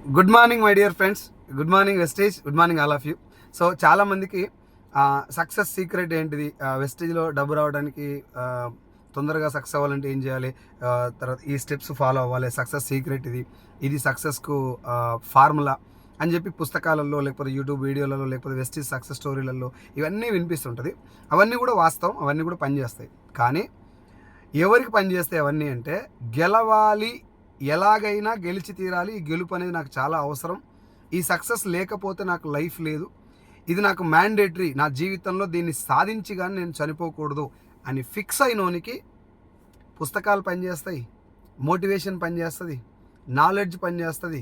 Good morning my dear friends, good morning Vestige, good morning all of you. So చాలామందికి success secret ఏంటిది, వెస్టేజ్లో డబ్బు రావడానికి తొందరగా సక్సెస్ అవ్వాలంటే ఏం చేయాలి, తర్వాత ఈ స్టెప్స్ ఫాలో అవ్వాలి, సక్సెస్ సీక్రెట్ ఇది సక్సెస్కు ఫార్ములా అని చెప్పి పుస్తకాలలో లేకపోతే యూట్యూబ్ వీడియోలలో లేకపోతే వెస్టేజ్ సక్సెస్ స్టోరీలలో ఇవన్నీ వినిపిస్తుంటుంది. అవన్నీ కూడా వాస్తవం, అవన్నీ కూడా పనిచేస్తాయి. కానీ ఎవరికి పనిచేస్తాయి అవన్నీ అంటే, గెలవాలి, ఎలాగైనా గెలిచి తీరాలి, ఈ గెలుపు అనేది నాకు చాలా అవసరం, ఈ సక్సెస్ లేకపోతే నాకు లైఫ్ లేదు, ఇది నాకు మ్యాండేటరీ, నా జీవితంలో దీన్ని సాధించి కానీ నేను చనిపోకూడదు అని ఫిక్స్ అయినోనికి పుస్తకాలు పనిచేస్తాయి, మోటివేషన్ పనిచేస్తుంది, నాలెడ్జ్ పనిచేస్తుంది,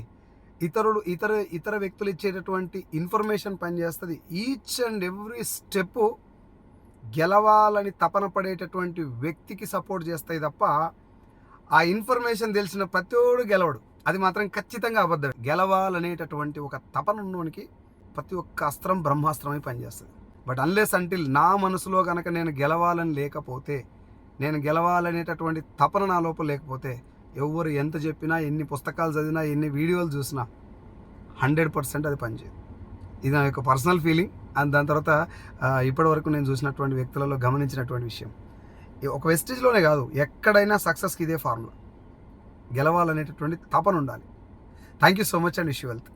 ఇతర వ్యక్తులు ఇచ్చేటటువంటి ఇన్ఫర్మేషన్ పనిచేస్తుంది. ఈచ్ అండ్ ఎవ్రీ స్టెప్ గెలవాలని తపన పడేటటువంటి వ్యక్తికి సపోర్ట్ చేస్తాయి తప్ప ఆ ఇన్ఫర్మేషన్ తెలిసిన ప్రతిోడు గెలవడు. అది మాత్రం ఖచ్చితంగా అబద్ధం. గెలవాలనేటటువంటి ఒక తపన ఉన్నోనికి ప్రతి ఒక్క అస్త్రం బ్రహ్మాస్త్రమై పనిచేస్తుంది. బట్ అన్లెస్ అంటిల్ నా మనసులో కనుక నేను గెలవాలని లేకపోతే, నేను గెలవాలనేటటువంటి తపన నా లోపల లేకపోతే, ఎవరు ఎంత చెప్పినా, ఎన్ని పుస్తకాలు చదివినా, ఎన్ని వీడియోలు చూసినా 100% అది పనిచేయదు. ఇది నా యొక్క పర్సనల్ ఫీలింగ్. అండ్ దాని తర్వాత ఇప్పటి వరకు నేను చూసినటువంటి వ్యక్తులలో గమనించినటువంటి విషయం, ఒక వెస్టేజ్లోనే కాదు, ఎక్కడైనా సక్సెస్కి ఇదే ఫార్ములా. గెలవాలనేటటువంటి తపన ఉండాలి. Thank you so much and wish you wealth.